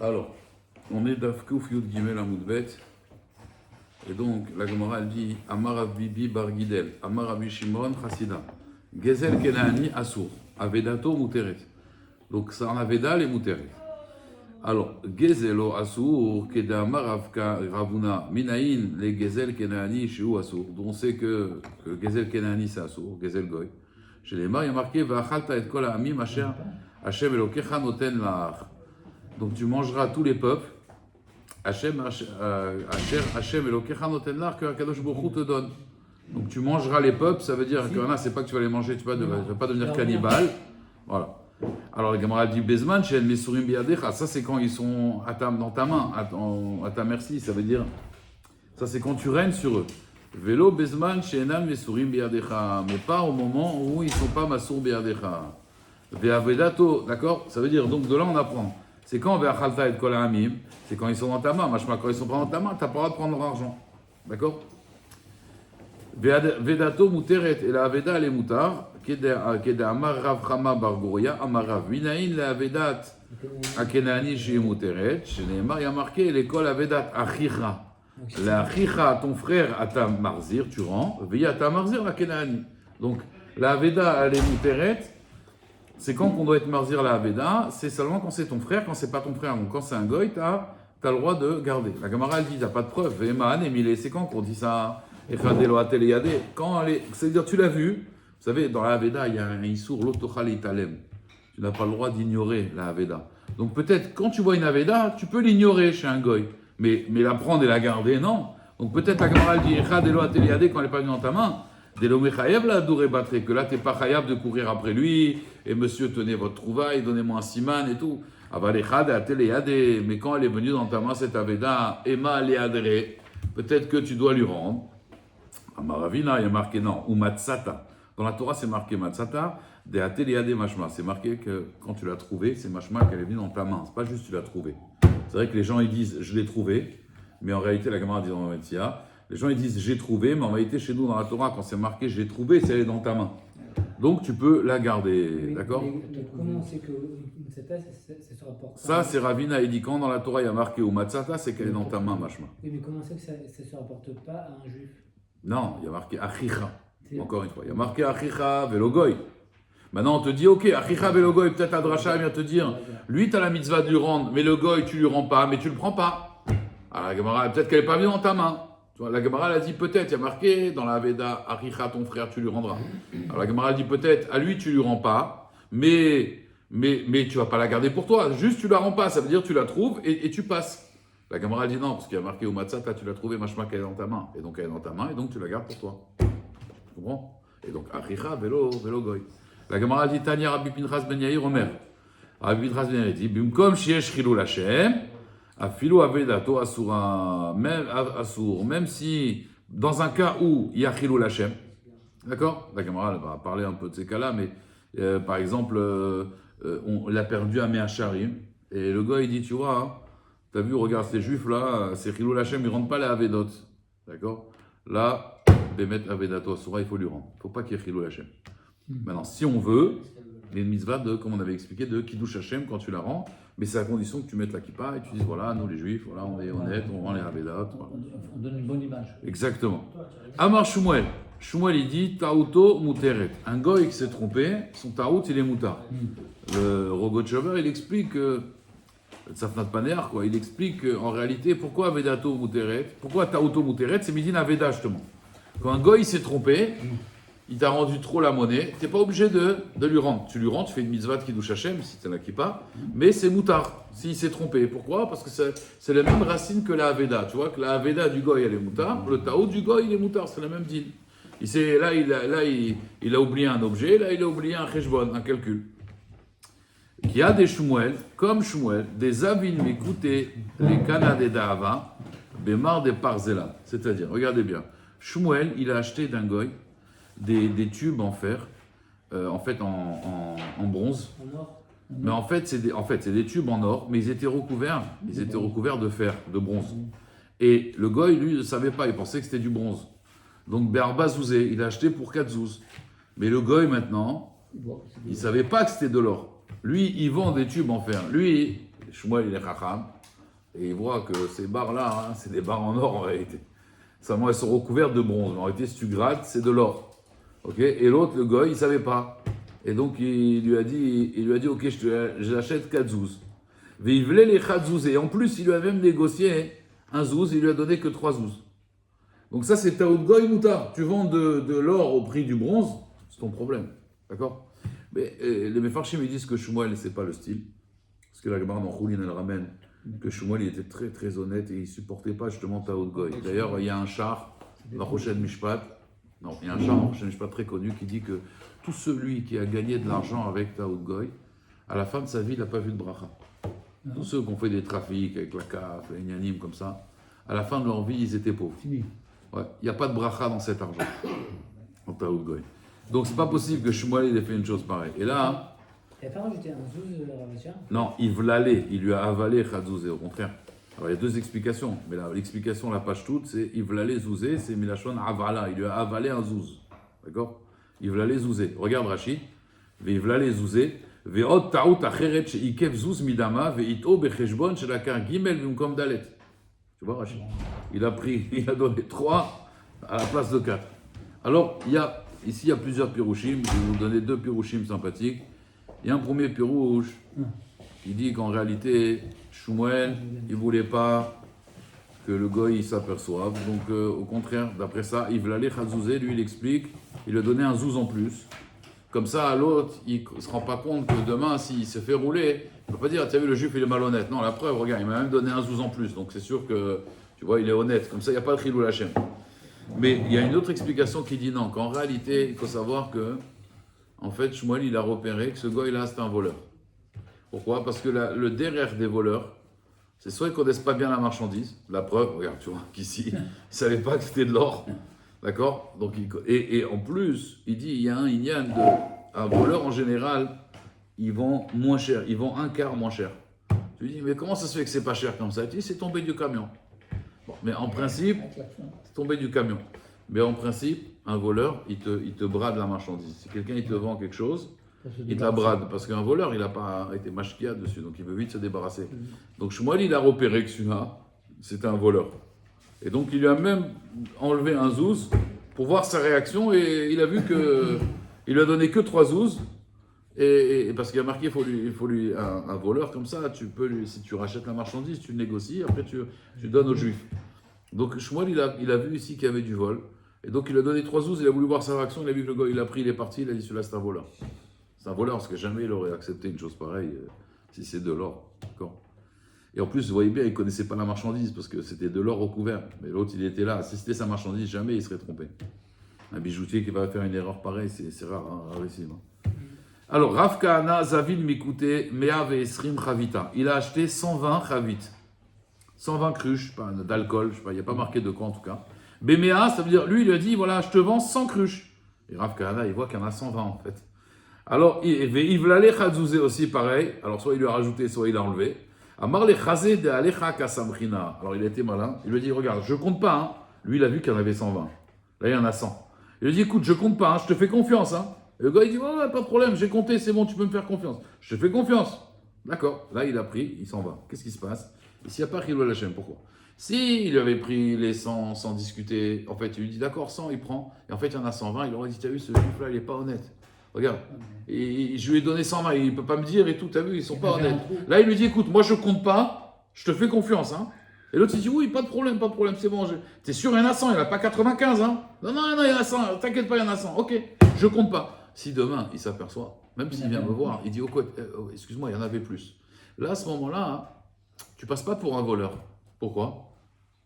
Alors, on est d'Afkouf Yud Gimel Amoudbet. Et donc, la Gemara elle dit Amar Rav Bibi Bar Gidel, Amar Rabbi Shimon Chassida, Gezel Kenani Asur, Avedato Muteret. Donc, ça en Aveda les Muteret. Alors, Gezelo Asur, Keda Amar Ravuna, Minaïn, les Gezel Kenani Shiu Asur. Donc, on sait que Gezel Kenani c'est Asur, Gezel Goy. Chez les Mar, il y a marqué Vachalta et Kol Amim Asher Hashem Elokecha Noten La'ach. Donc, tu mangeras tous les peuples. Hashem Elokecha noten lach que Kadosh Baruch Hu te donne. Donc tu mangeras les peuples, ça veut dire que là, c'est pas que tu vas les manger, tu vas pas devenir cannibale. Voilà. Alors la Gemara dit Bezman Shen Mesurim Biadecha, ça c'est quand ils sont dans ta main, à ta merci, ça veut dire, ça c'est quand tu règnes sur eux. Velo Bezman Shenan Mesurim Biadecha, mais pas au moment où ils sont pas Masur Biadecha. Ve'avedato, d'accord? Ça veut dire, donc de là on apprend. C'est quand Ve'achalta et Kol Ha'amim, c'est quand ils sont dans ta main. Machma, quand ils sont pas dans ta main, tu n'as pas le droit de prendre leur argent. D'accord? Vedato muteret, et la Aveda elle est mutar, Keda Amar Rav Chama Bar Goria, Amar Rav Minaïn, la Avedat Akenani Shei muteret, chez Neymar, il y a marqué l'école Avedat Achicha. La Achicha, ton frère, à ta marzir, tu rends, veille à ta marzir, la Kenani. Donc, la Aveda elle est muteret. C'est quand qu'on doit être marzir la Aveda, c'est seulement quand c'est ton frère, quand c'est pas ton frère. Donc quand c'est un goy, t'as le droit de garder. La Gemara elle dit, t'as pas de preuve. C'est quand qu'on dit ça? Quand c'est-à-dire, tu l'as vu, vous savez, dans la Aveda, il y a un Issour, l'Otochal Italem. Tu n'as pas le droit d'ignorer la Aveda. Donc peut-être, quand tu vois une Aveda, tu peux l'ignorer chez un goy. Mais la prendre et la garder, non. Donc peut-être la Gemara elle dit, quand elle n'est pas venue dans ta main, que là, tu n'es pas chayav de courir après lui, et monsieur, tenez votre trouvaille, donnez-moi un siman et tout. Mais quand elle est venue dans ta main, cette aveda, Emma leadere, peut-être que tu dois lui rendre. Amaravina, il y a marqué non, ou matzata. Dans la Torah, c'est marqué matzata, de ateliade mashma. C'est marqué que quand tu l'as trouvé, c'est mashma qu'elle est venue dans ta main. C'est pas juste tu l'as trouvé. C'est vrai que les gens, ils disent, je l'ai trouvé, mais en réalité, la Gemara dit dans le Metzia, les gens ils disent j'ai trouvé, mais en réalité chez nous dans la Torah, quand c'est marqué j'ai trouvé, c'est elle est dans ta main. Donc tu peux la garder, d'accord? Comment c'est que Matzata, ça se rapporte? Ça c'est Ravina, il dit quand dans la Torah il y a marqué ou Matzata, c'est qu'elle est dans ta main, machma. Oui, mais comment c'est que ça ne se rapporte pas à un juif? Non, il y a marqué Achicha, encore une fois. Il y a marqué Achicha Velogoy. Maintenant on te dit ok, Achicha Velogoy, peut-être Adracha vient te dire, lui tu as la mitzvah de lui rendre, mais le goy tu lui rends pas, mais tu le prends pas. Alors la Gemara, peut-être qu'elle n'est pas venue dans ta main. La Gemara elle a dit peut-être, il y a marqué dans la Veda, Achicha, ton frère, tu lui rendras. Alors la Gemara elle dit peut-être, à lui tu lui rends pas, mais tu vas pas la garder pour toi, juste tu la rends pas, ça veut dire tu la trouves et tu passes. La Gemara elle dit non, parce qu'il y a marqué au Matzata, tu l'as trouvé, machma qu'elle est dans ta main, et donc elle est dans ta main, et donc tu la gardes pour toi. Tu comprends? Et donc Achicha, Velo Goy. La Gemara elle dit Tanya Rabbi Pinchas Ben Yair Omer. Rabbi Pinchas Ben Yair dit Bimkom Shiesh Chilul Hashem. Afilo avedato asura, même si dans un cas où il y a chilul Hashem, d'accord? La Gemara va parler un peu de ces cas-là, mais par exemple, on l'a perdu à Meacharim, et le gars il dit, tu vois, hein, t'as vu, regarde ces juifs là, c'est chilul Hashem, ils ne rendent pas les avedot, d'accord? Là, Bemet avedato asura, il faut lui rendre, il ne faut pas qu'il y ait chilul Hashem. Maintenant, si on veut, il y a une mitzvah de, comme on avait expliqué, de Kiddush Hashem quand tu la rends, mais c'est à condition que tu mettes la kippa et tu dises voilà, nous les juifs, voilà, on est honnêtes, on rend les Avedot. Voilà. On donne une bonne image. Exactement. Amar Shmuel. Shmuel il dit Ta'uto muteret. Un goy qui s'est trompé, son ta'out il est mutar. Le Rogochover il explique que. Safnat Paner, quoi, il explique en réalité pourquoi Avedato muteret, pourquoi Ta'uto muteret, c'est midin Aveda justement. Quand un goy s'est trompé, il t'a rendu trop la monnaie, tu n'es pas obligé de lui rendre. Tu lui rends, tu fais une mitzvah de Kiddush Hashem, si tu n'en as pas, mais c'est moutar, s'il s'est trompé. Pourquoi? Parce que c'est la même racine que la Aveda. Tu vois que la Aveda du goy, elle est moutar, le Tao du goy, il est moutar, c'est la même deal. Il a oublié un objet, là, il a oublié un cheshbon, un calcul. Qui a des Shmuel, comme Shmuel, des avin m'écouter, les canadés d'Ava, bémar des parzela. C'est-à-dire, regardez bien, Shmuel, il a acheté d'un goy des tubes en fer, en fait en bronze. En or? Mais en fait, c'est des tubes en or, mais ils étaient recouverts de fer, de bronze. Et le goy, lui, ne savait pas, il pensait que c'était du bronze. Donc Berba Zouzé, il a acheté pour 4 zouz. Mais le goy, maintenant, il ne savait pas que c'était de l'or. Lui, il vend des tubes en fer. Lui, Shmuel, il est chacham, et il voit que ces barres-là, hein, c'est des barres en or en réalité. Seulement, elles sont recouvertes de bronze. Mais en réalité, si tu grattes, c'est de l'or. Ok. Et l'autre, le goy, il ne savait pas. Et donc, il lui a dit, ok, je l'achète 4 zouz. Mais il voulait les 4 zouz. Et en plus, il lui a même négocié un zouz, il lui a donné que 3 zouz. Donc ça, c'est taout goy moutar. Tu vends de l'or au prix du bronze, c'est ton problème. D'accord. Mais les Mefarshim, ils disent que Shmuel, c'est pas le style. Parce que la Gemara dans Choulin, elle ramène que Shmuel, il était très très honnête et il supportait pas justement taout goy. D'ailleurs, il y a un char dans Rochelle Mishpat. Non, il y a un char dans Rochelle Mishpat très connu qui dit que tout celui qui a gagné de l'argent avec taout goy, à la fin de sa vie, il n'a pas vu de bracha. Tous ceux qui ont fait des trafics avec la CAF, les Nyanim comme ça, à la fin de leur vie, ils étaient pauvres. Ouais, il n'y a pas de bracha dans cet argent, en taout goy. Donc c'est pas possible que Shmuel ait fait une chose pareille. Et là, il n'a pas rajouté un zouz, Ravachia? non, il vlalé, il lui a avalé Khadzouzé, au contraire. Alors il y a deux explications, mais l'explication, la page toute, c'est il vlalé zouzé, c'est Milachon avala, il lui a avalé un zouz. D'accord. Il vlalé zouzé. Regarde Rachid, il vlalé zouzé, ve'ot ta'out acheret she'ikev zouz midama, ve'ito becheshbon shelakar gimel bimkom dalet. Tu vois Rachid? Il a donné 3 à la place de 4. Alors, ici, il y a plusieurs pirouchim. Je vais vous donner 2 pirouchim sympathiques. Il y a un premier pirouche qui dit qu'en réalité, Shmuel, il ne voulait pas que le goy s'aperçoive. Donc, au contraire, d'après ça, il voulait aller Khazouzé, lui, il explique, il lui a donné un zouz en plus. Comme ça, à l'autre, il ne se rend pas compte que demain, s'il se fait rouler, il ne peut pas dire, tu as vu, le juif, il est malhonnête. Non, la preuve, regarde, il m'a même donné un zouz en plus. Donc, c'est sûr que, tu vois, il est honnête. Comme ça, il n'y a pas de chilou lachem. Mais il y a une autre explication qui dit non, qu'en réalité, il faut savoir que, en fait, Shmuel, il a repéré que ce gars-là, c'est un voleur. Pourquoi? Parce que le derrière des voleurs, c'est soit ils ne connaissent pas bien la marchandise, la preuve, regarde, tu vois, qu'ici, ils ne savaient pas que c'était de l'or, d'accord? Donc, et en plus, il dit, il y a un inyan un voleur en général, il vend moins cher, il vend un quart moins cher. Tu dis, mais comment ça se fait que c'est pas cher comme ça? Il dit, c'est tombé du camion. Bon, mais en principe, c'est tombé du camion. Mais en principe, un voleur, il te brade la marchandise. Si quelqu'un il te vend quelque chose, il te la brade. Parce qu'un voleur, il n'a pas été mashkia dessus, donc il veut vite se débarrasser. Donc Shmuel, il a repéré que celui-là, c'était un voleur. Et donc il lui a même enlevé un zouz pour voir sa réaction et il a vu que il lui a donné que 3 zouz. Et parce qu'il a marqué, il faut lui un voleur comme ça, tu peux lui, si tu rachètes la marchandise, tu le négocies, après tu donnes aux juifs. Donc Shmuel, il a vu ici qu'il y avait du vol. Et donc il a donné 3 zouz, il a voulu voir sa réaction, il a vu que le gars, il a pris, il est parti, il a dit celui-là c'est un voleur. C'est un voleur parce que jamais il aurait accepté une chose pareille si c'est de l'or. D'accord. Et en plus, vous voyez bien, il ne connaissait pas la marchandise parce que c'était de l'or recouvert. Mais l'autre, il était là. Si c'était sa marchandise, jamais il serait trompé. Un bijoutier qui va faire une erreur pareille, c'est rare, hein, rarissime. Alors, Rav Kahana Zavin Mikute Mea Ve'esrim Chavita. Il a acheté 120 chavit. 120 cruches d'alcool, je ne sais pas, il n'y a pas marqué de quoi en tout cas. Béméa, ça veut dire, lui, il a dit, voilà, je te vends 100 cruches. Et Rav Kahana, il voit qu'il y en a 120 en fait. Alors, Ivlalé Khadzouzé aussi, pareil. Alors, soit il lui a rajouté, soit il a enlevé. Amar le Khazé de Alecha Kasamrina. Alors, il a été malin. Il lui a dit, regarde, je compte pas. Hein. Lui, il a vu qu'il y en avait 120. Là, il y en a 100. Il lui a dit, écoute, je compte pas, hein, je te fais confiance. Hein. Et le gars, il dit, ouais, pas de problème, j'ai compté, c'est bon, tu peux me faire confiance. Je te fais confiance. D'accord. Là, il a pris, il s'en va. Qu'est-ce qui se passe? Ici, il n'y a pas Khilou Lachem. Pourquoi? Si il lui avait pris les 100 sans discuter, en fait, il lui dit, d'accord, 100, il prend. Et en fait, il y en a 120. Il aurait dit, t'as vu, ce juif-là, il n'est pas honnête. Regarde, et je lui ai donné 120, il ne peut pas me dire et tout, t'as vu, ils sont pas honnêtes. Là, il lui dit, écoute, moi je compte pas, je te fais confiance. Hein. Et l'autre, il dit, oui, pas de problème, c'est bon. T'es sûr, il y en a 100, il n'y en a pas 95. Hein. Non, il y en a 100, t'inquiète pas, il y en a 100. Ok, je compte pas. Si demain, il s'aperçoit, même s'il vient me voir, il dit, oh, excuse-moi, il y en avait plus. Là, à ce moment-là, hein, tu passes pas pour un voleur. Pourquoi?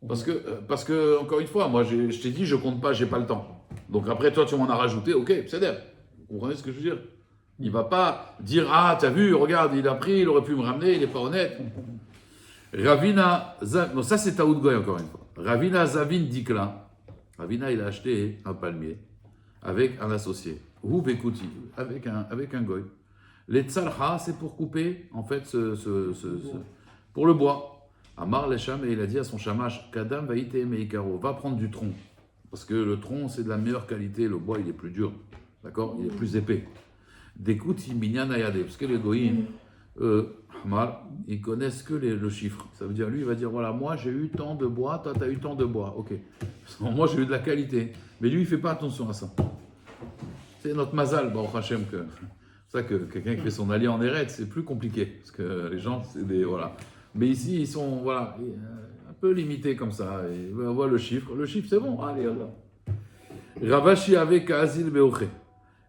Parce que, encore une fois, moi, je t'ai dit, je compte pas, j'ai pas le temps. Donc après, toi, tu m'en as rajouté, ok, c'est d'ailleurs. Vous comprenez ce que je veux dire? Il ne va pas dire, ah, t'as vu, regarde, il a pris, il aurait pu me ramener, il n'est pas honnête. Ravina, non, ça c'est Taout Goy encore une fois. Ravina Zavin Dikla. Ravina, il a acheté un palmier avec un associé. Ou Bekuti, avec un Goy. Les Tzalcha, c'est pour couper, en fait, pour le bois. Amar Lesham, et il a dit à son shamash, Kadam Vaite Meikaro, va prendre du tronc. Parce que le tronc, c'est de la meilleure qualité, le bois, il est plus dur. D'accord? Il est plus épais. D'écoute, minyan ayade. Parce que les goïms, ils connaissent que le chiffre. Ça veut dire, lui, il va dire, voilà, moi j'ai eu tant de bois, toi tu as eu tant de bois. Ok. Moi j'ai eu de la qualité. Mais lui, il ne fait pas attention à ça. C'est notre mazal, Baruch Hashem, que c'est ça que quelqu'un qui fait son allié en Eretz, c'est plus compliqué. Parce que les gens, c'est des. Voilà. Mais ici, ils sont, voilà, un peu limités comme ça. Et on voit le chiffre. Le chiffre, c'est bon. Allez, là. Ravashi avec Azil Beoche.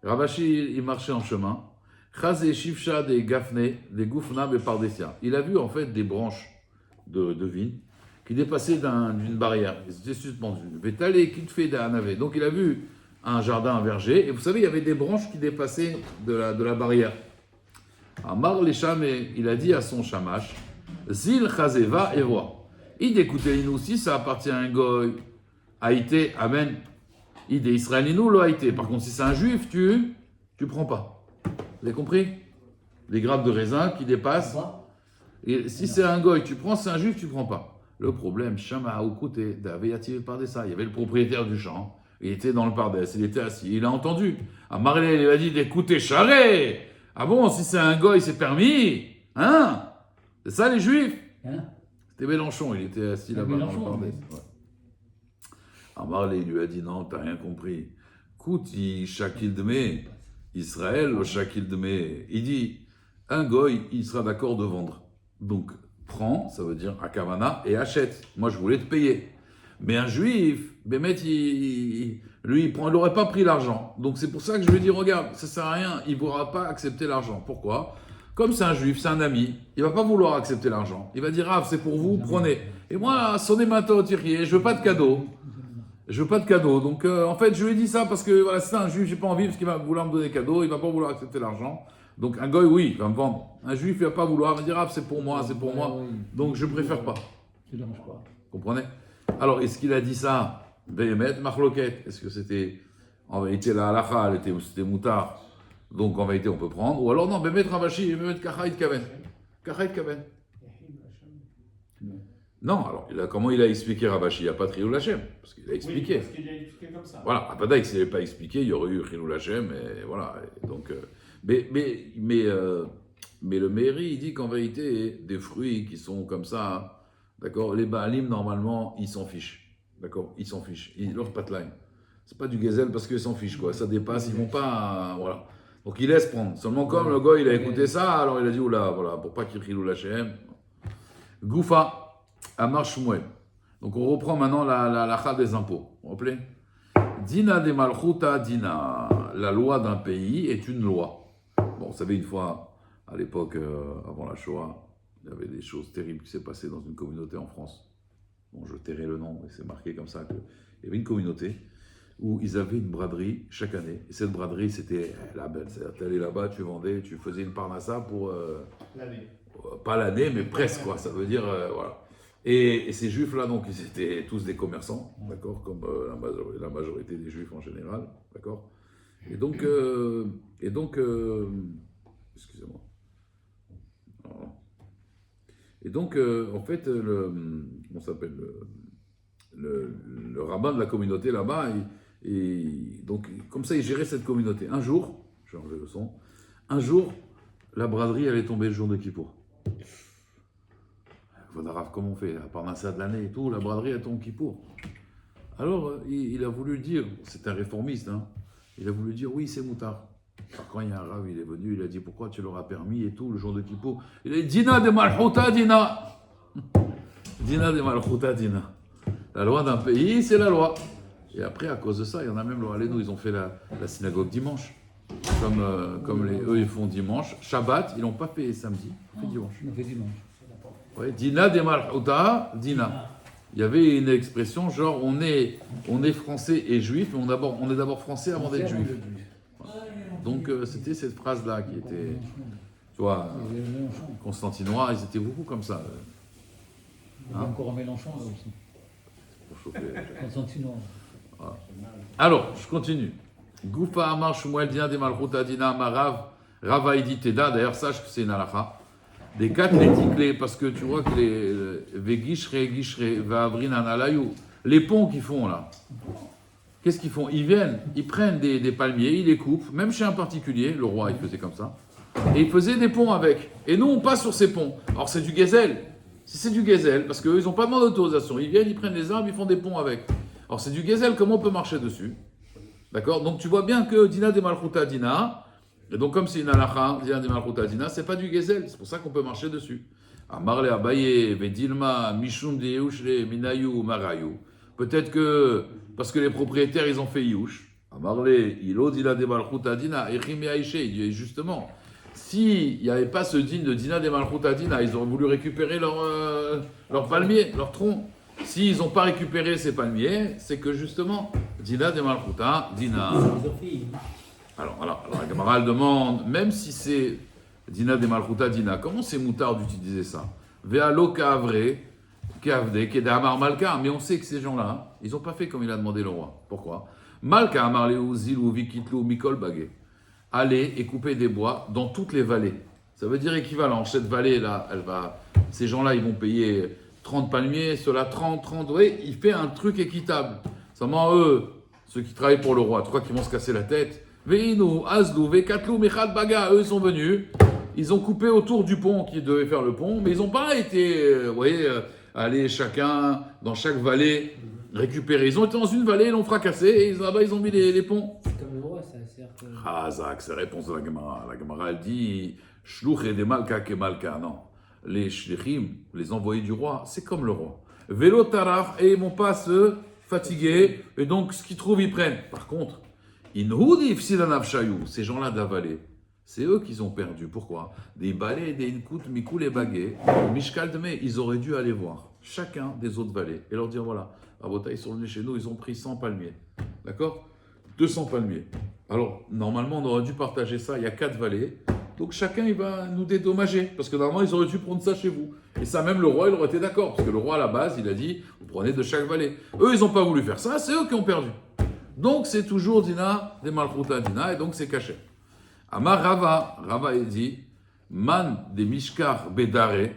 Ravashi, il marchait en chemin. Chazé Shivcha des Gafne, des Goufna Bepardesia. Il a vu en fait des branches de vigne qui dépassaient d'une barrière. Ils étaient suspendus. Vétalé Kitfe d'Anavé. Donc il a vu un jardin, un verger. Et vous savez, il y avait des branches qui dépassaient de la barrière. Amar Lesham, il a dit à son shamash, Zil Chazeva et roi. Il écoutez-nous si ça appartient à un goy. Haïté, amen. Il est israélinou, le haïté. Par contre, si c'est un juif, tu prends pas. Vous avez compris? Les grappes de raisin qui dépassent. Et si c'est un goy, tu prends, c'est un juif, tu prends pas. Le problème, Shama Oukoute, d'Aveyativ Pardessa. Il y avait le propriétaire du champ. Il était dans le Pardès, il était assis. Il a entendu. À Marley, il lui a dit d'écouter charré. Ah bon, si c'est un goy, c'est permis? Hein? C'est ça les juifs? Hein? C'était Mélenchon, il était assis là-bas dans le Pardès. Ouais. Marley lui a dit non, t'as rien compris. Écoute, Shakil Dme, Israël, le Shakil Dme, il dit un goy, il sera d'accord de vendre. Donc prends, ça veut dire Akavana, et achète. Moi je voulais te payer. Mais un juif, Bémet, lui, il n'aurait pas pris l'argent. Donc c'est pour ça que je lui ai dit regarde, ça sert à rien, il ne pourra pas accepter l'argent. Pourquoi? Comme c'est un juif, c'est un ami, il ne va pas vouloir accepter l'argent. Il va dire ah, c'est pour vous, prenez. Et moi, sonnez mato, Thierry, je veux pas de cadeau. Je veux pas de cadeau. Donc, en fait, je lui ai dit ça parce que voilà, c'est un juif, j'ai pas envie parce qu'il va vouloir me donner des cadeaux, il va pas vouloir accepter l'argent. Donc, un goy, oui, il va me vendre. Un juif, il va pas vouloir, il va dire, ah, c'est pour moi, c'est pour moi. Donc, je préfère pas. Je ne dérange pas. Vous comprenez? Alors, est-ce qu'il a dit ça? Behemet, Marloket. Est-ce que c'était, en vérité, la halakha, c'était moutard? Donc, en vérité, on peut prendre. Ou alors, non, Behemet Ravashi, Behemet Kachaït Kaven. Kachaït Kaven. Non, alors comment il a expliqué Ravashi? Il n'y a pas de Chilul Hashem, parce qu'il a expliqué. Oui, parce qu'il a expliqué comme ça. Voilà, Apadaï, s'il n'avait pas expliqué, il y aurait eu Chilul Hashem, et voilà. Et donc, mais le mairie, il dit qu'en vérité, des fruits qui sont comme ça, d'accord, les Baalim, normalement, ils s'en fichent, d'accord, ils s'en fichent, leur patline. C'est pas du gazelle parce qu'ils s'en fichent, quoi, ça dépasse, ils vont pas, voilà. Donc, ils laissent prendre. Seulement, comme le gars, il a écouté ça, alors il a dit, oula, voilà, pour pas qu'il y ait Chilul Hashem. Goufa. Amar Shmuel. Donc on reprend maintenant la lacha des impôts. Vous vous rappelez? Dina de Malchuta Dina. La loi d'un pays est une loi. Bon, vous savez, une fois, à l'époque, avant la Shoah, il y avait des choses terribles qui s'est passées dans une communauté en France. Bon, je tairai le nom, mais c'est marqué comme ça. Il y avait une communauté où ils avaient une braderie chaque année. Et cette braderie, c'était la belle. C'est-à-dire, tu allais là-bas, tu vendais, tu faisais une parnassa pour... L'année. Pas l'année, mais presque, quoi. Ça veut dire, voilà. Et ces juifs-là, donc, ils étaient tous des commerçants, d'accord, comme la majorité des juifs en général, d'accord. Et donc, excusez-moi. Et donc, en fait, on s'appelle le rabbin de la communauté là-bas, et donc, comme ça, il gérait cette communauté. Un jour, je vais enlever le son, un jour, la braderie allait tomber le jour de Kippour. Comment on fait? À part ça de l'année et tout, la braderie elle tombe Kippour. Alors, il a voulu dire, c'est un réformiste, hein, il a voulu dire oui, c'est moutard. Alors, quand il y a un rave, il est venu, il a dit pourquoi tu leur as permis et tout, le jour de Kippour. Il a dit Dina de Malchuta Dina. Dina de Malchuta Dina. La loi d'un pays, c'est la loi. Et après, à cause de ça, il y en a même, nous, ils ont fait la synagogue dimanche. Comme eux, ils font dimanche. Shabbat, ils n'ont pas fait samedi, ils ont fait dimanche. On fait dimanche. Ouais, Dina de Malchuta, Dina. Il y avait une expression genre on est français et juif, mais on est d'abord français avant d'être juif. Voilà. Donc c'était cette phrase-là qui était, tu vois, constantinois, ils étaient beaucoup comme ça. Il y a encore un Mélenchon là aussi. Pour chauffer. Constantinois. Voilà. Alors, je continue. Goufa Amar Shmuel Dina de Malchuta Dina Marav Rava Idi Teda. D'ailleurs, sache que c'est une halakha. Des quatre les parce que tu vois que les ponts qu'ils font là, qu'est-ce qu'ils font? Ils viennent, ils prennent des palmiers, ils les coupent, même chez un particulier, le roi il faisait comme ça, et ils faisaient des ponts avec. Et nous, on passe sur ces ponts. Alors, c'est du gazelle. Si c'est du gazelle, parce qu'eux, ils n'ont pas demandé d'autorisation. Ils viennent, ils prennent les arbres, ils font des ponts avec. Alors, c'est du gazelle, comment on peut marcher dessus? D'accord? Donc, tu vois bien que Dina de Malchuta Dina, et donc, comme c'est une halakha, Dina de Malchuta Dina, c'est pas du gazelle. C'est pour ça qu'on peut marcher dessus. Amarle Abaye, Vedilma, Mishum de Yeushle, Minayu, Marayu. Peut-être que, parce que les propriétaires, ils ont fait Yush. Amarle, Ilo, Dina de Malchuta Dina, Echim Yaïche. Il dit justement, s'il n'y avait pas ce digne de Dina de Malchuta Dina, ils auraient voulu récupérer leur palmier, leur tronc. S'ils n'ont pas récupéré ces palmiers, c'est que justement, Dina de Malchuta Dina. Alors, la Gemara elle demande, même si c'est Dina de Malchuta Dina, comment c'est moutard d'utiliser ça? Ve'alo ka'avre, ka'avde, keda'amar malka. Mais on sait que ces gens-là, ils n'ont pas fait comme il a demandé le roi. Pourquoi? Malka amar leu zilu vikitlu mikol bagé. Aller et couper des bois dans toutes les vallées. Ça veut dire équivalent. Cette vallée-là, ces gens-là, ils vont payer 30 palmiers, ceux-là 30. Oui, il fait un truc équitable. Seulement eux, ceux qui travaillent pour le roi, tu crois qu'ils vont se casser la tête? Veinu, Azlou, Vekatlu, Mechad Baga, eux, ils sont venus. Ils ont coupé autour du pont qui devait faire le pont, mais ils n'ont pas été, aller chacun dans chaque vallée récupérer. Ils ont été dans une vallée, ils l'ont fracassé, et là-bas, ils ont mis les ponts. C'est comme le roi, ça sert que... Ah, Zach, c'est la réponse de la Gemara. La Gemara, elle dit Shluch et des malka ke malka. Non. Les shlichim, les envoyés du roi, c'est comme le roi. Vélo taraf, et ils ne vont pas se fatiguer, et donc ce qu'ils trouvent, ils prennent. Par contre, Inhoudif silanav shayou, ces gens-là d'avaler, c'est eux qui ont perdu. Pourquoi? Des balais, des inkout, mikou, les baguets, mishkal deme, ils auraient dû aller voir chacun des autres vallées et leur dire voilà, Rabota, ils sont venus chez nous, ils ont pris 100 palmiers. D'accord? 200 palmiers. Alors, normalement, on aurait dû partager ça. Il y a 4 vallées. Donc, chacun, il va nous dédommager. Parce que normalement, ils auraient dû prendre ça chez vous. Et ça, même le roi, il aurait été d'accord. Parce que le roi, à la base, il a dit vous prenez de chaque vallée. Eux, ils n'ont pas voulu faire ça. C'est eux qui ont perdu. Donc, c'est toujours Dina, des Malchuta Dina. Et donc, c'est caché. Amar Rava. Rava, il dit Man des Mishkar Bedare.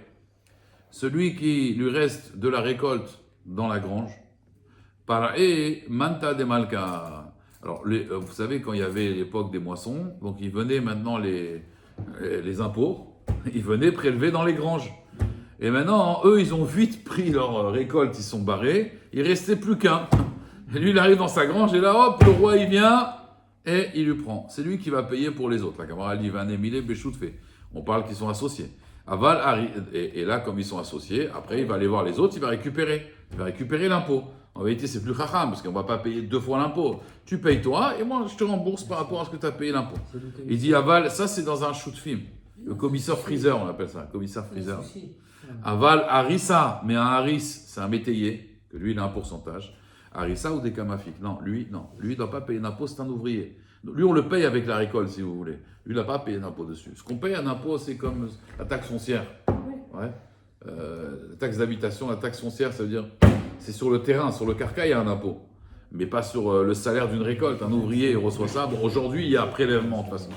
Celui qui lui reste de la récolte dans la grange. Parae Manta de Malka. Alors, vous savez, quand il y avait l'époque des moissons, donc ils venaient maintenant les impôts, ils venaient prélever dans les granges. Et maintenant, eux, ils ont vite pris leur récolte, ils sont barrés, il ne restait plus qu'un. Et lui, il arrive dans sa grange, et là, hop, le roi, il vient, et il lui prend. C'est lui qui va payer pour les autres. La camarade dit, va Némilé, Béchout fait. On parle qu'ils sont associés. Aval, et là, comme ils sont associés, après, il va aller voir les autres, il va récupérer l'impôt. En vérité, c'est plus chacham, parce qu'on ne va pas payer 2 fois l'impôt. Tu payes toi, et moi, je te rembourse par rapport à ce que tu as payé l'impôt. Il dit Aval, ça c'est dans un shoot film. Le commissaire Freezer, on appelle ça, commissaire Freezer. Aval, Harissa, mais un Haris, c'est un métayer, que lui, il a un pourcentage. Harissa ou des Kamafik? Non, lui, il ne doit pas payer d'impôt, c'est un ouvrier. Lui, on le paye avec la récolte, si vous voulez. Lui, il n'a pas payé d'impôt dessus. Ce qu'on paye un impôt, c'est comme la taxe foncière. Ouais. La taxe d'habitation, la taxe foncière, ça veut dire c'est sur le terrain, sur le carcass, il y a un impôt, mais pas sur le salaire d'une récolte. Un ouvrier il reçoit ça. Bon, aujourd'hui, il y a prélèvement de toute façon.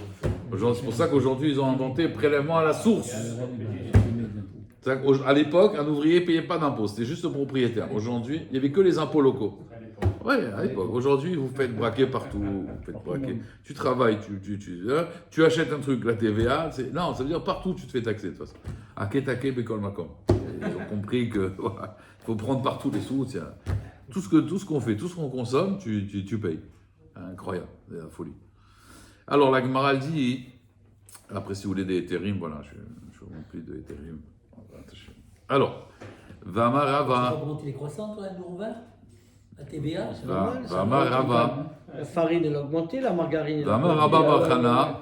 C'est pour ça qu'aujourd'hui, ils ont inventé prélèvement à la source. À l'époque, un ouvrier ne payait pas d'impôt, c'était juste le propriétaire. Aujourd'hui, il n'y avait que les impôts locaux. Oui, à l'époque. Aujourd'hui, vous faites braquer partout. Tu travailles, tu achètes un truc, la TVA. Non, ça veut dire partout, tu te fais taxer de toute façon. Aketake bekol makom. Ils ont compris que faut prendre partout les sous. Tiens. Tout ce qu'on fait, tout ce qu'on consomme, tu payes. Incroyable, c'est la folie. Alors la Gemara dit, après si vous voulez des Etherim, voilà, je suis rempli de Etherim. Alors, Vama Rava. Tu vas monter les croissants, toi, à Nourvert? La TBA? C'est normal. Vama Rava. La farine, elle a augmenté, la margarine, elle a Vama augmenté. Rava Barchana.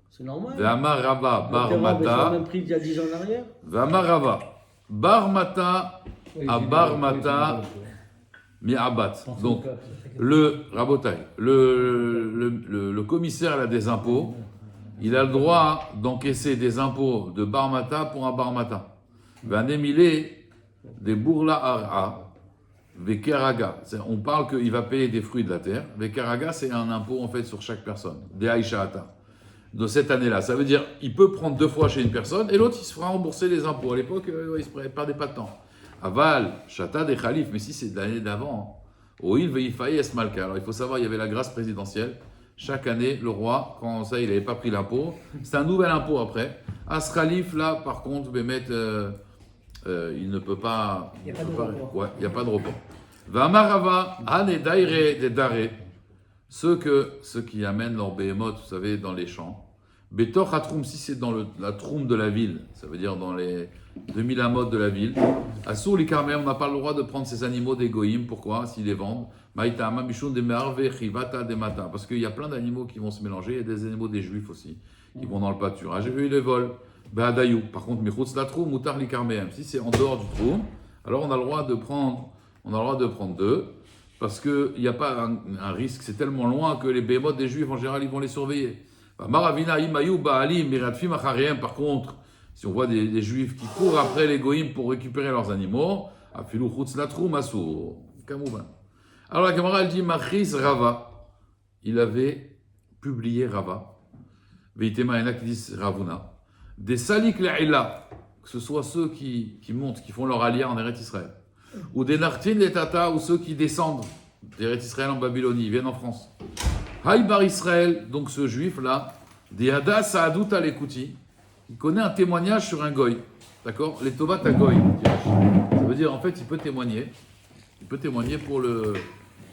C'est normal. Vama Rava C'est le Barmata. même prix d'il y a 10 ans en arrière. Vama Rava Barmata à Barmata Mi'abat. Donc, le Rabotai, le commissaire là, des impôts, il a le droit d'encaisser des impôts de Barmata pour un Barmata. Vanemilé des Bourla Ara, Vekeraga. On parle qu'il va payer des fruits de la terre. Vekeraga, c'est un impôt en fait sur chaque personne. Des Aïchaata. De cette année-là. Ça veut dire il peut prendre 2 fois chez une personne et l'autre il se fera rembourser les impôts. À l'époque, il ne perdait pas de temps. Aval, Chata des Khalif, mais si c'est de l'année d'avant, Oil Veifaï Esmalka. Alors il faut savoir, il y avait la grâce présidentielle. chaque année, le roi, quand ça, il n'avait pas pris l'impôt, c'est un nouvel impôt après. As-Khalif, là, par contre, Bémet, il ne peut pas. Il n'y a pas de report. Ouais, il n'y a pas de report. Vamarava, Hane Daire de Dare, ceux qui amènent leur behemoth, vous savez, dans les champs. Betor Hatroum, si c'est dans la troum de la ville, ça veut dire dans les 2000 amotes de la ville. Assour les Karmel, on n'a pas le droit de prendre ces animaux des goïms. Pourquoi? S'ils les vendent. Maïtama, Mishun, des Merve, Chivata, des Mata. Parce qu'il y a plein d'animaux qui vont se mélanger. Il y a des animaux des juifs aussi qui vont dans le pâturage. Eux, ils les volent. Be'adayou. Par contre, Michutz la troum, Moutar li Karmel. Si c'est en dehors du troum, alors on a le droit de prendre deux. Parce qu'il n'y a pas un risque. C'est tellement loin que les behemoths des juifs, en général, ils vont les surveiller. Par contre, si on voit des juifs qui courent après les goïms pour récupérer leurs animaux, alors la Gemara elle dit Machris Rava, il avait publié Rava, Veitema Ena qui dit Ravuna, des Salik La'ila, que ce soit ceux qui montent, qui font leur alia en Eretz Israël, ou des Nartin les Tata, ou ceux qui descendent d'Eretz Israël en Babylonie, ils viennent en France. Haïbar Israël, donc ce juif-là, des Hadas Saadut al-Ekouti, il connaît un témoignage sur un goy. D'accord? Les Tovat à goy. Ça veut dire, en fait, il peut témoigner. Il peut témoigner pour le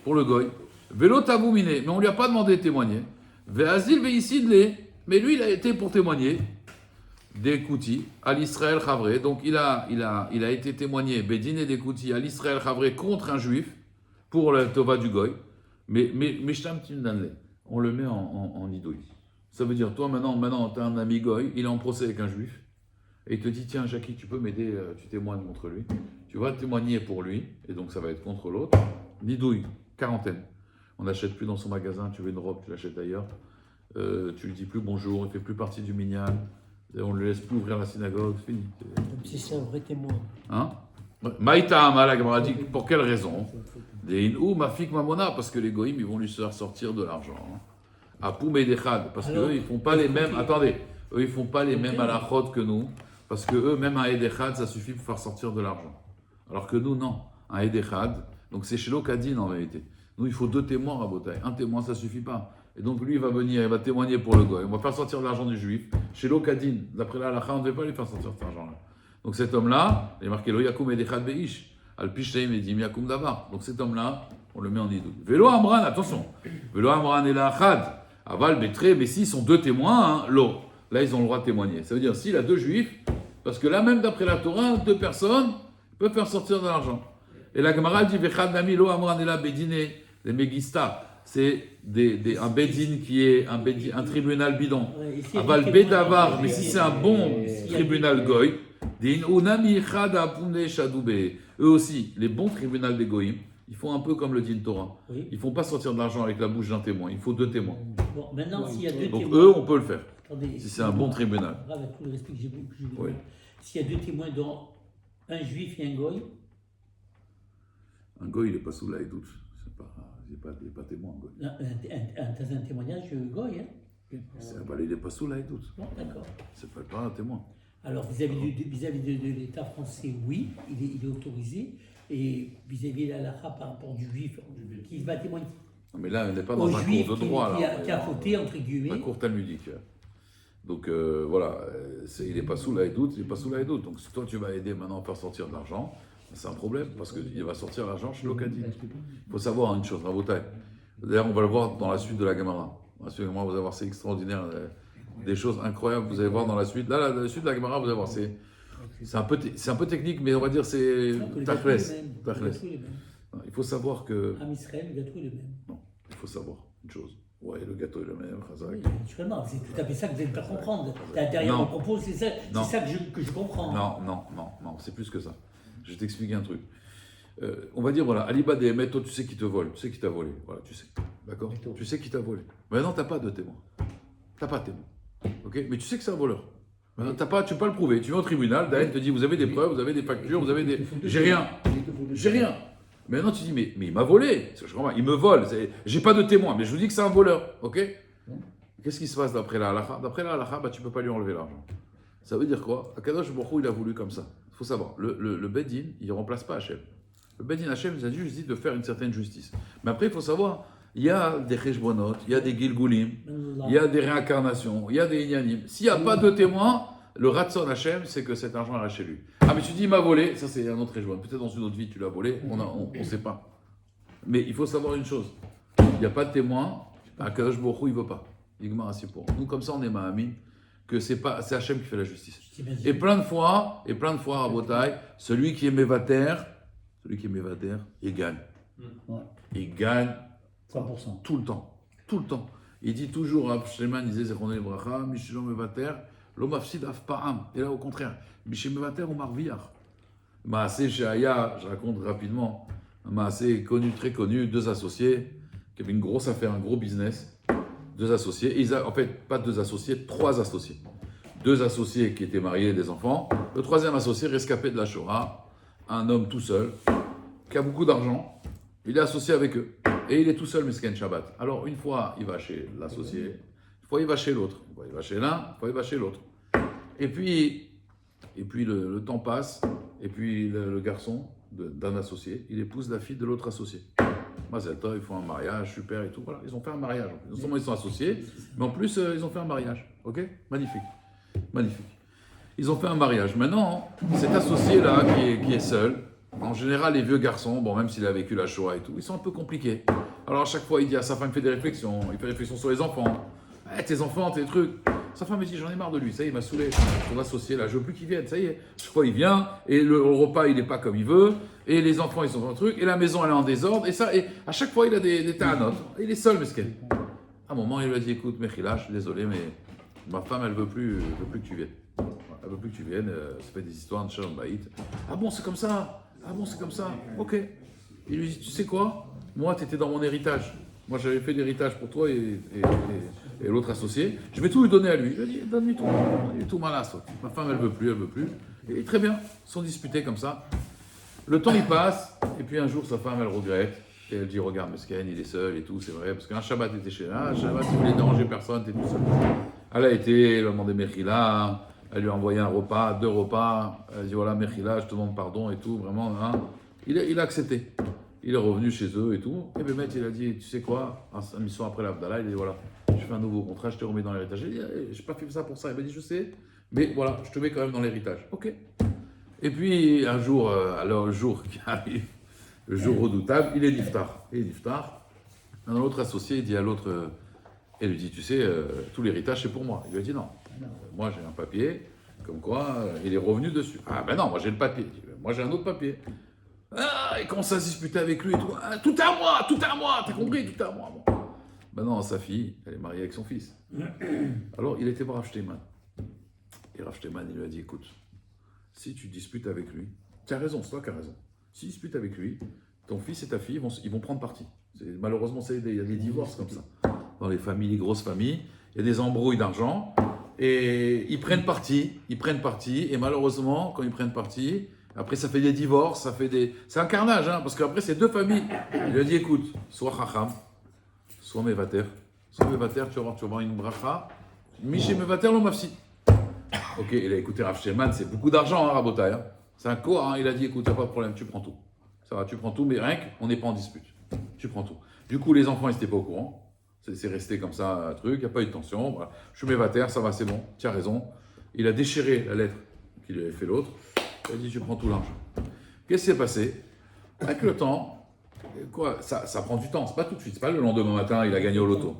goy. Vélo tabouminé, mais on ne lui a pas demandé de témoigner. Ve'azil ve'isidle, mais lui, il a été pour témoigner. Des Kouti, à l'Israël Chavre. Donc, il a été témoigné, Bédine des Kouti, à l'Israël Chavre contre un juif, pour le Tova du goy. Mais on le met en idouille. Ça veut dire, toi maintenant tu as un ami goy, il est en procès avec un juif, et il te dit, tiens Jackie, tu peux m'aider, tu témoignes contre lui. Tu vas témoigner pour lui, et donc ça va être contre l'autre. Nidouille, quarantaine. On n'achète plus dans son magasin, tu veux une robe, tu l'achètes ailleurs. Tu lui dis plus bonjour, il ne fait plus partie du minyan, on ne le laisse plus ouvrir la synagogue, c'est fini. Comme si c'est un vrai témoin. Hein? Maïta Amala, la Gemara dit, pour quelle raison? Des ou mafik mamona, parce que les goïms, ils vont lui faire sortir de l'argent. À Poum et Dechad, parce qu'eux, ils font pas les mêmes. Attendez, eux, ils font pas les mêmes halachot que nous, parce que eux, même un Edechad, ça suffit pour faire sortir de l'argent. Alors que nous, non. Un Edechad, donc c'est chez l'Okadine en réalité. Nous, il faut 2 témoins à Botaï. Un témoin, ça suffit pas. Et donc lui, il va venir, il va témoigner pour le goy. On va faire sortir de l'argent du juif. Chez l'Okadine, d'après la halacha, on ne devait pas lui faire sortir cet argent-là. Donc cet homme-là, il est marqué Lo Yakum Edechad Beish. Al-Pishteim et Dim Yakum Davar. Donc cet homme-là, on le met en idou. Vélo Amran, attention. Vélo Amran et la Achad. Aval Betré, mais s'ils sont 2 témoins, l'eau. Là, ils ont le droit de témoigner. Ça veut dire, s'il a 2 juifs, parce que là, même d'après la Torah, 2 personnes peuvent faire sortir de l'argent. Et la Gemara dit Vechad Nami Lo Amran et la Bedine, les Megista. C'est un Bedin qui est un tribunal bidon. Aval Bedavar, mais si c'est un bon tribunal goy, eux aussi, les bons tribunaux des goïms, ils font un peu comme le din Torah. Oui. Ils ne font pas sortir de l'argent avec la bouche d'un témoin. Il faut 2 témoins. Bon, maintenant, s'il y a 2 Donc témoins. eux, on peut le faire. Attendez, Si c'est un bon tribunal. Avec tout le respect que j'ai voulu. Oui. S'il y a 2 témoins, dont un juif et un goy, Un goy, il n'est pas sous la douce. Il n'est pas témoin, un goy. t'as un témoignage goy, hein? Il n'est pas sous la douce. Bon, d'accord. C'est pas un témoin. Alors, vis-à-vis de l'État français, oui, il est autorisé. Et vis-à-vis de la halakha par rapport du juif qui va témoigner. Non, mais là, il n'est pas dans Au un juif cours de droit. qui a fauté, entre guillemets. Un cours talmudique. Donc voilà, il n'est pas sous la doute, il n'est pas sous la doute. Donc si toi tu vas aider maintenant à faire sortir de l'argent, c'est un problème parce qu'il va sortir l'argent chez l'Okadi. Il faut savoir une chose, Rabotai. D'ailleurs, on va le voir dans la suite de la Gemara. Dans la suite de la Gemara, vous allez voir, c'est extraordinaire, des choses incroyables. Vous allez voir dans la suite. Là, la suite de la Gemara, vous allez voir, c'est un peu technique, mais on va dire c'est tachles. Il faut savoir que. En Israël, le gâteau est le même. Non, il faut savoir une chose. Ouais, le gâteau est le même, Khazak. Oui, naturellement, c'est tout à fait ça que vous allez me faire comprendre. Derrière vos propos, c'est ça que je comprends. Non, c'est plus que ça. Je vais t'expliquer un truc. On va dire, voilà, Aliba des toi, tu sais qui te vole, tu sais qui t'a volé. Voilà, tu sais. D'accord? Tu sais qui t'a volé. Maintenant, tu n'as pas de témoin. Tu n'as pas de témoin. Ok? Mais tu sais que c'est un voleur. Maintenant, tu ne peux pas le prouver. Tu viens au tribunal, Daen te dit, vous avez des preuves, vous avez des factures, vous avez des. J'ai rien. J'ai rien. Maintenant, tu dis, mais il m'a volé. Je comprends, il me vole. J'ai pas de témoin, mais je vous dis que c'est un voleur. Ok? Qu'est-ce qui se passe d'après la halakha? D'après la halakha, tu ne peux pas lui enlever l'argent. Ça veut dire quoi? Akadosh Baruch Hu, il a voulu comme ça. Il faut savoir, le Bedin, il ne remplace pas Hachem. Le Bedin Hachem, il a juste dit de faire une certaine justice. Mais après, il faut savoir, il y a des cheshbonot, il y a des gilgulim, il y a des réincarnations, il y a des inyanim. S'il n'y a pas de témoin, le ratson Hachem, c'est que cet argent est chez lui. Ah, mais tu dis, il m'a volé, ça c'est un autre cheshbon. Peut-être dans une autre vie, tu l'as volé, on ne sait pas. Mais il faut savoir une chose, il n'y a pas de témoin, Akadosh Baruch Hu, il ne veut pas. Yigmar Asipur. Nous, comme ça, on est ma'amin, que c'est Hachem qui fait la justice. Et plein de fois, Rabotai, celui qui est mévater, il gagne. Ouais. Il gagne 100%. tout le temps. Il dit toujours, Rav Shleman disait, Zechroné Bracha, Mishlo Mevater, lo mafsid af pa'am. Et là, au contraire, Mishlo Mevater ou marviach. Maasé Shaya, je raconte rapidement, Maasé connu, très connu, deux associés, qui avaient une grosse affaire, un gros business. Deux associés, en fait, pas deux associés, trois associés. Deux associés qui étaient mariés et des enfants. Le troisième associé, rescapé de la Shoah, un homme tout seul, qui a beaucoup d'argent. Il est associé avec eux. Et il est tout seul, Mesken Shabbat. Alors, une fois, il va chez l'associé, une fois, il va chez l'autre. Une fois, il va chez l'un, une fois, il va chez l'autre. Et puis le temps passe, et puis le garçon d'un associé, il épouse la fille de l'autre associé. Mazel Tov, ils font un mariage, super et tout. Voilà, ils ont fait un mariage. Non seulement ils sont associés, mais en plus, ils ont fait un mariage. Ok ? Magnifique. Ils ont fait un mariage. Maintenant, cet associé-là, qui est seul, en général, les vieux garçons, bon, même s'il a vécu la Shoah et tout, ils sont un peu compliqués. Alors, à chaque fois, il dit à sa femme, il fait réflexion sur les enfants. Tes enfants, tes trucs. Sa femme me dit, j'en ai marre de lui, ça y est, il m'a saoulé. Son associé, là, je veux plus qu'il vienne, ça y est. Chaque fois, il vient, et le repas, il n'est pas comme il veut, et les enfants, ils sont dans le truc, et la maison, elle est en désordre, et à chaque fois, il a des ta'anot. Il est seul, mesquin. À un moment, il lui a dit, écoute, Mechila, je suis désolé, mais ma femme, elle veut plus que tu viennes. Elle veut plus que tu viennes, ça fait des histoires de Shalom Baït. Ah bon, c'est comme ça. Ok. Il lui dit, tu sais quoi? Moi, tu étais dans mon héritage. Moi, j'avais fait l'héritage pour toi et l'autre associé. Je vais tout lui donner à lui. Il a dit, donne-lui tout malasse. Ma femme, elle veut plus. Et très bien, ils sont disputés comme ça. Le temps, il passe. Et puis un jour, sa femme, elle regrette. Et elle dit, regarde, Mesken, il est seul et tout, c'est vrai. Parce qu'un Shabbat était chez elle. Un Shabbat, il voulait déranger personne, t'es tout seul. Elle a été, elle a demandé Mechila. Elle lui a envoyé un repas, 2 repas. Elle a dit, voilà, Mechila, je te demande pardon et tout. Vraiment, hein. Il a accepté. Il est revenu chez eux et tout. Et Bémet, il a dit, tu sais quoi, un mission après l'Abdallah, il a dit, voilà, je fais un nouveau contrat, je te remets dans l'héritage. Il a dit, j'ai pas fait ça pour ça. Il m'a dit, je sais, mais voilà, je te mets quand même dans l'héritage. Ok. Et puis, un jour, alors le jour qui arrive, le jour redoutable, il est niftar. Un autre associé, il dit à l'autre, il lui dit, tu sais, tout l'héritage, c'est pour moi. Il lui a dit, non, moi j'ai un papier, comme quoi, il est revenu dessus. Ah ben non, moi j'ai le papier. Moi j'ai un autre papier. Ah, il commence à se disputer avec lui et tout. Ah, tout à moi, t'as compris, tout à moi. Bon. Ben non, sa fille, elle est mariée avec son fils. Alors, il était voir Rav Shteman. Et Rav Shteman, il lui a dit, écoute, si tu disputes avec lui, tu as raison, c'est toi qui as raison. Si tu disputes avec lui, ton fils et ta fille, ils vont prendre parti. Malheureusement, il y a des divorces comme ça. Dans les familles, les grosses familles, il y a des embrouilles d'argent. Et ils prennent parti. Et malheureusement, quand ils prennent parti, après, ça fait des divorces, c'est un carnage, hein, parce qu'après, c'est 2 familles. Il lui a dit, écoute, soit Chacham, soit Mevater. Soit Mevater, tu vas avoir une bracha. Miché Mevater, l'on mafsi. Ok, il a écouté Rav Shteman, c'est beaucoup d'argent, hein, Rabotai. Hein. C'est un co, hein, il a dit, écoute, il n'y a pas de problème, tu prends tout. Ça va, tu prends tout, mais rien qu'on n'est pas en dispute. Tu prends tout. Du coup, les enfants, ils n'étaient pas au courant. C'est resté comme ça, un truc, il n'y a pas eu de tension. Voilà. Je suis Mevater, ça va, c'est bon, tu as raison. Il a déchiré la lettre qu'il avait fait l'autre. Il a dit, je prends tout l'argent. Qu'est-ce qui s'est passé? Avec le temps, ça prend du temps, c'est pas tout de suite, c'est pas le lendemain matin, il a gagné au loto.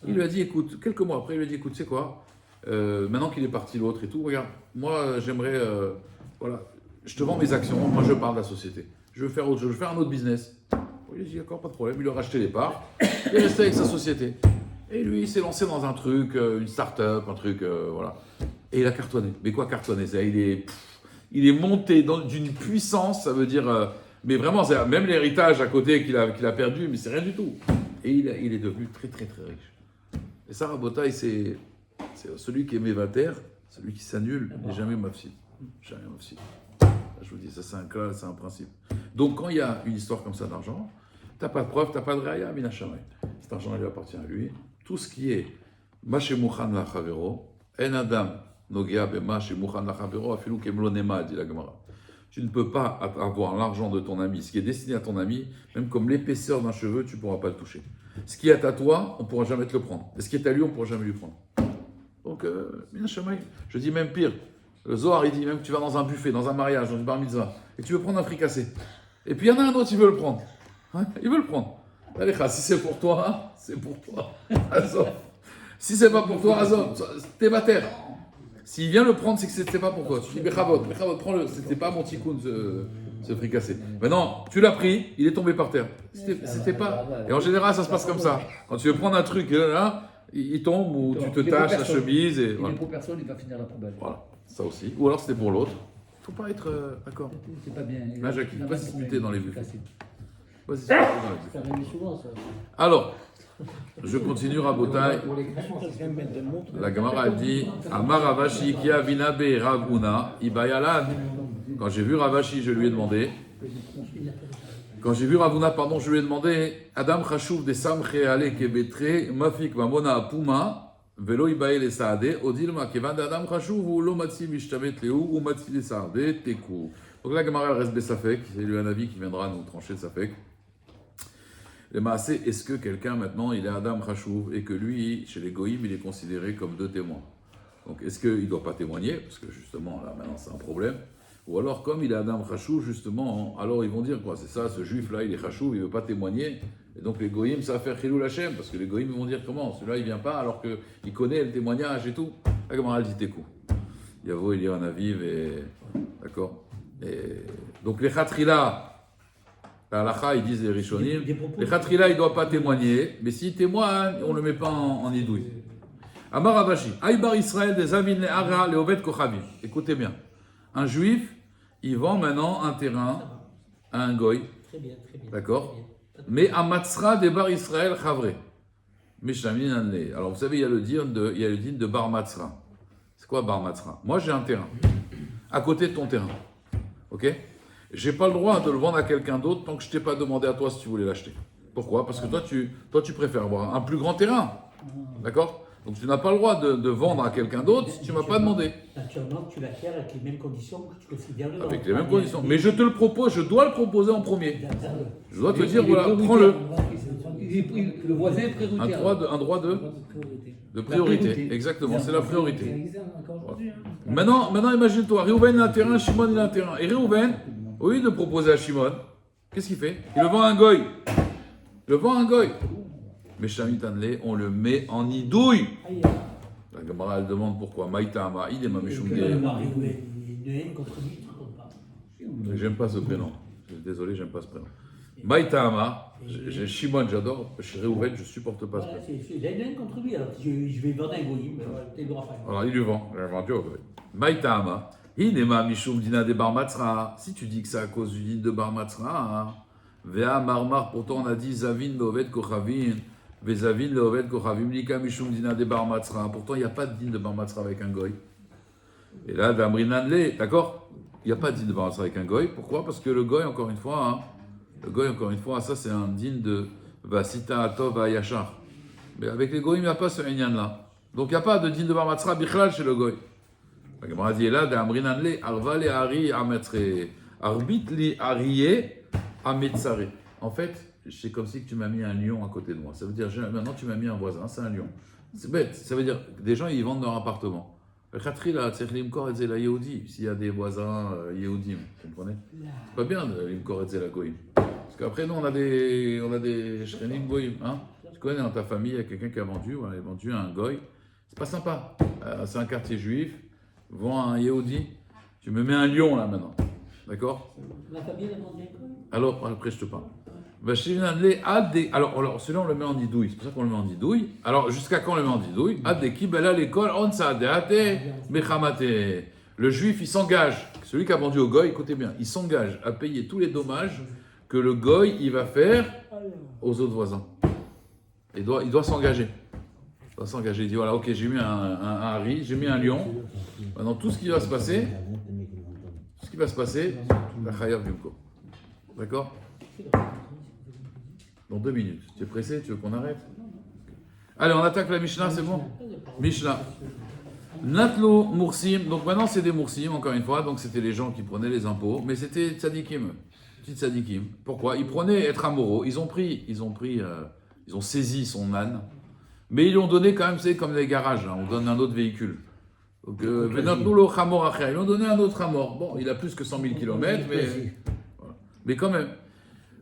Il lui a dit, écoute, quelques mois après, il lui a dit, écoute, c'est quoi, maintenant qu'il est parti l'autre et tout, regarde, moi j'aimerais, voilà, je te vends mes actions, moi je pars de la société. Je veux faire autre chose, je veux faire un autre business. Il a dit, d'accord, pas de problème, il lui a racheté les parts, il est resté avec sa société. Et lui, il s'est lancé dans un truc, une start-up, un truc, voilà. Et il a cartonné. Mais quoi cartonner? Il est monté d'une puissance, ça veut dire, mais vraiment, même l'héritage à côté qu'il a perdu, mais c'est rien du tout. Et il est devenu très, très, très riche. Et ça, Rabotai, c'est celui qui est mévater, celui qui s'annule, n'est jamais mafsid. Jamais mafsid. Je vous dis, ça, c'est un cas, c'est un principe. Donc, quand il y a une histoire comme ça d'argent, t'as pas de preuve, t'as pas de raya, minachamay. Cet argent, il lui appartient à lui. Tout ce qui est Maché Mouchan la Chavero, En Adam, Nogia Bema, Chez Mouchan la Chavero, Afilou Kemlo Nema, dit la Gemara. tu ne peux pas avoir l'argent de ton ami, ce qui est destiné à ton ami, même comme l'épaisseur d'un cheveu, tu ne pourras pas le toucher. Ce qui est à toi, on ne pourra jamais te le prendre. Et ce qui est à lui, on ne pourra jamais lui prendre. Donc, je dis même pire. Le Zohar, il dit même que tu vas dans un buffet, dans un mariage, dans une bar mitzvah, et que tu veux prendre un fricassé. Et puis il y en a un autre, il veut le prendre. Hein, il veut le prendre. Allez, si c'est pour toi, c'est pour toi. Azov. Si c'est pas pour toi, Azov, t'es bataire. S'il vient le prendre, c'est que c'était pas pour toi. Tu dis, Bechavot, prends-le. C'était pas mon tikkun, ce fricassé. Maintenant, tu l'as pris, il est tombé par terre. C'était pas. Et en général, ça se passe comme ça. Quand tu veux prendre un truc, là, il tombe ou tu te tâches la chemise. Et il est pour personne, il va finir la poubelle. Voilà, ça aussi. Ou alors c'était pour l'autre. Il ne faut pas être d'accord. C'est pas bien. Là, Jacques, il ne faut pas se disputer dans les buffets. Pas se disputer dans les buffets. Ça arrive souvent, ça. Alors, je continue Rabotai. La Gemara a dit Amar Ravashi ki avinabe Ravuna ibayalan. Quand j'ai vu Ravashi, je lui ai demandé. Quand j'ai vu Ravuna, pardon, je lui ai demandé Adam Chashuv de Samche Ale Kebetre Mafik Mamona Apuma Velo Ibaye le Saade Odilma Kevan de Adam Chashuv ou Lo Matsi Mishtabet Leu ou Matsi le Saade Teku. Donc là, Gemara reste Besafek. C'est lui un avis qui viendra nous trancher le Safek. Le Maasé, est-ce que quelqu'un maintenant il est Adam Chashuv et que lui, chez les Goïm, il est considéré comme deux témoins? Donc est-ce qu'il ne doit pas témoigner? Parce que justement, là maintenant c'est un problème. Ou alors, comme il est Adam Chashuv, justement, alors ils vont dire quoi? C'est ça, ce juif-là, il est Chashuv, il ne veut pas témoigner. Et donc les Goïm, ça va faire Chilou Lachem, parce que les Goïm vont dire comment? Celui-là, il ne vient pas alors qu'il connaît le témoignage et tout. Là, comment elle dit Tekou? Yavo, il y a un aviv et. D'accord. Et donc les Khatrila. La halakha, ils disent les Rishonim, les Khatrila, il ne doit pas témoigner, mais s'il témoigne, on ne le met pas en idouille. Amar Ravashi, Aïbar Israël des Avin le Ara le Obed Kochavim. Écoutez bien, un juif, il vend maintenant un terrain à un goy. Très bien, très bien. D'accord. Mais à Matzra des Bar Israël Chavre. Alors vous savez, il y a le din de Bar Matzra. C'est quoi Bar Matzra? Moi j'ai un terrain, à côté de ton terrain. Ok? J'ai pas le droit de le vendre à quelqu'un d'autre tant que je t'ai pas demandé à toi si tu voulais l'acheter. Pourquoi? Parce que toi tu préfères avoir un plus grand terrain. D'accord? Donc tu n'as pas le droit de vendre à quelqu'un d'autre si tu m'as pas demandé. Naturellement, tu l'acquiers avec les mêmes conditions que tu considères le Avec les mêmes conditions. Mais je te le propose, je dois le proposer en premier. Je dois te dire, voilà, prends-le. Le voisin est prioritaire. Un droit de priorité. Exactement, c'est la Ça priorité. existe encore aujourd'hui. Hein. Maintenant imagine-toi, Réhouven il a un terrain, Shimon il a un terrain. Et Réhouven, au lieu de proposer à Shimon, qu'est-ce qu'il fait? Il le vend à un goy. Mais Shamitanle, on le met en idouille. La Gemara, elle demande pourquoi. Maïtama, il est Mamishum Il y a une haine contre lui, tu ne comptes pas. J'aime pas ce prénom. Désolé, j'aime pas ce prénom. Maïtama, Shimon, j'adore. Chez Réhouven, je supporte pas ce prénom. Il a une haine contre lui, alors je vais vendre un goyim, tu ne l'auras pas. Alors il lui vend, il a vendu au goy. Maïtama, Hinema Mishum Dina de Bar Matzra. Si tu dis que c'est à cause du din de Bar Matzra, Vea Marmar, pourtant on a dit Zavin Beoved Kochavin. Vezavin le Oved Kochavim Lika Mishum Dina de Bar Matzra. Pourtant, il n'y a pas de din de Bar Matzra avec un goy. Et là, Damrinanle, d'accord? Il n'y a pas de din de Bar Matzra avec un goy. Pourquoi? Parce que le goy, encore une fois, ça c'est un din de Vasita Atov Ayashar. Mais avec les goyim, il n'y a pas ce inyan là. Donc il n'y a pas de din de Bar Matzra bichlal chez le goy. La Gemara dit là, Damrinanle, Arvale Ari Ametre. Arbit li Ariye Ametzare. En fait, c'est comme si tu m'as mis un lion à côté de moi. Ça veut dire, maintenant tu m'as mis un voisin, c'est un lion. C'est bête, ça veut dire, des gens ils vendent leur appartement. S'il y a des voisins Yehudim, vous comprenez? C'est pas bien de l'imkor et la goïm. Parce qu'après nous on a des shrenim goïm. Hein? Tu connais dans ta famille, il y a quelqu'un qui a vendu, il a vendu un goy. C'est pas sympa. C'est un quartier juif, vend un Yehudi. Tu me mets un lion là maintenant. D'accord? La famille a vendu un goy? Alors, après je te parle. Alors, celui-là, on le met en idouille. C'est pour ça qu'on le met en idouille. Alors, jusqu'à quand on le met en idouille? Le juif, il s'engage. Celui qui a vendu au goy, écoutez bien, il s'engage à payer tous les dommages que le goy, il va faire aux autres voisins. Il doit s'engager. Il dit, voilà, ok, j'ai mis un hari, j'ai mis un lion. Maintenant, tout ce qui va se passer, la chayav yumko. D'accord? Dans 2 minutes. Tu es pressé? Tu veux qu'on arrête? Allez, on attaque la Mishnah, c'est bon? Mishnah. Natlo Moursim, donc maintenant c'est des Moursim, encore une fois, donc c'était les gens qui prenaient les impôts, mais c'était tzadikim, petits tzadikim. Pourquoi? Ils prenaient être amoraux, ils ont saisi son âne, mais ils lui ont donné quand même, c'est comme les garages, hein, on donne un autre véhicule. Donc, Natlo lo chamor acher, ils lui ont donné un autre amor. Bon, il a plus que 100 000 km, mais, voilà. Mais quand même.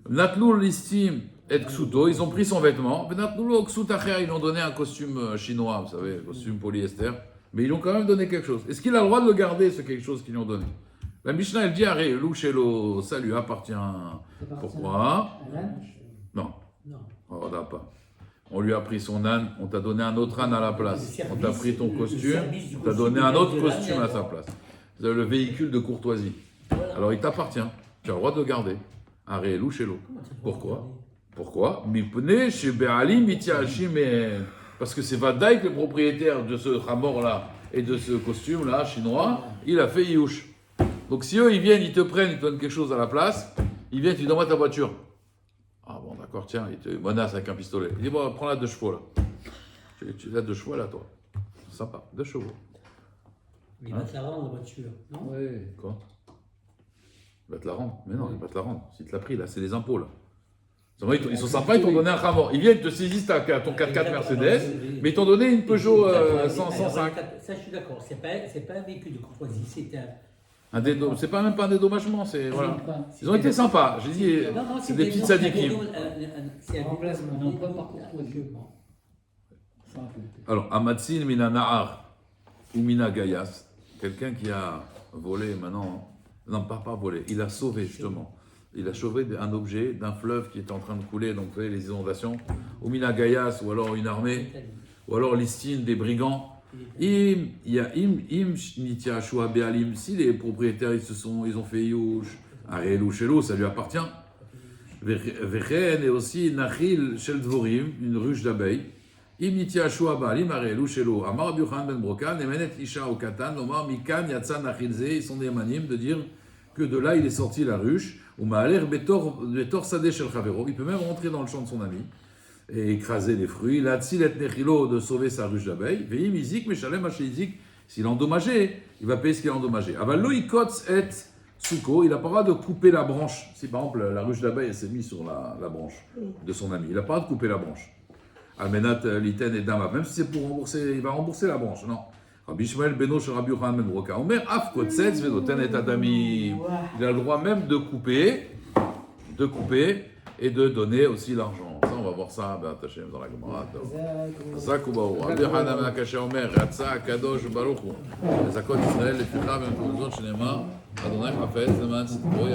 Natlo listim et ksuto, ils ont pris son vêtement, Natlo lo ksut acher, ils lui ont donné un costume chinois, vous savez, costume polyester. Mais ils lui ont quand même donné quelque chose. Est-ce qu'il a le droit de le garder, ce quelque chose qu'ils lui ont donné? La Mishnah, elle dit, Aré, Louchelo, ça lui appartient. Pourquoi? Non, Non. on n'a pas. On lui a pris son âne, on t'a donné un autre âne à la place. On t'a pris ton costume, on t'a donné un autre costume à sa place. C'est le véhicule de courtoisie. Alors il t'appartient, tu as le droit de le garder. Aré, Louchelo. Pourquoi? Mipne chez Be'alim, parce que c'est Vadaïk, le propriétaire de ce ramor-là et de ce costume-là, chinois, il a fait Youch. Donc si eux, ils viennent, ils te prennent, ils te donnent quelque chose à la place, ils viennent, tu dis, donne-moi ta voiture. Ah bon, d'accord, tiens, il te menace avec un pistolet. Il dit, bon, prends la 2 chevaux, là. Tu as 2 chevaux, là, toi. C'est sympa, 2 chevaux. Mais il va te la rendre, la voiture, non? Oui. Quoi? Il va te la rendre. Mais non, il va te la rendre. S'il te l'a pris, là, c'est les impôts, là. Ils sont sympas, ils t'ont donné un ramor. Ils viennent te saisir ton 4x4 Mercedes, mais ils t'ont donné une Peugeot 105. Ça, je suis d'accord. C'est pas un véhicule de courtoisie, c'est C'est pas même pas un dédommagement, c'est voilà. Ils ont été sympas. J'ai dit, c'est des petites sadikim. C'est un remplacement. Non, pas par courtoisie. Sans faute. Alors, Amatsin mina nahar ou mina gayas, quelqu'un qui a volé maintenant, non pas volé, il a sauvé justement. Il a sauvé un objet d'un fleuve qui était en train de couler, donc vous voyez les inondations, ou mina gayas, ou alors une armée, ou alors l'istine des brigands. Si les propriétaires ils ont fait Youch, Arelu Shelo, ça lui appartient. Vechen et aussi Nachil Shel Dvorim, une ruche d'abeilles. Im Nitia Shua Baalim, Arelu Shelo, Amar Biochan Ben Brokan, Emenet Isha Okatan, Omar Mikan Yatsa Nachilze, ils sont des manim de dire que de là il est sorti la ruche, ou Maaler Betor Sadeh Shel Chavero, il peut même rentrer dans le champ de son ami et écraser les fruits. La Tzilet Nechilo, de sauver sa ruche d'abeilles. Veim Izik, Meshalem Haché Izik, s'il a endommagé, il va payer ce qu'il a endommagé. Avallo Ikotz et Tsuko, il n'a pas le droit de couper la branche. Si par exemple la ruche d'abeille s'est mise sur la branche de son ami, il n'a pas le droit de couper la branche. Almenat Liten et Dama, même si c'est pour rembourser, il va rembourser la branche, non. Rabbi Shmuel Beno chez Rabbi Yochanan Ben Broka, Omer Af Kotzetz Vedoten et Adami. Il a le droit même de couper et de donner aussi l'argent. Ça, on va voir ça dans la Gemara. Zakoubaou. Rabbi Yochanan Ben Akasha Omer, Ratsa Kadosh Baruch Hu. Zakot Israël, les Futra Ben Kouzot Shnema, Adonai Hafez, Leman Sitro,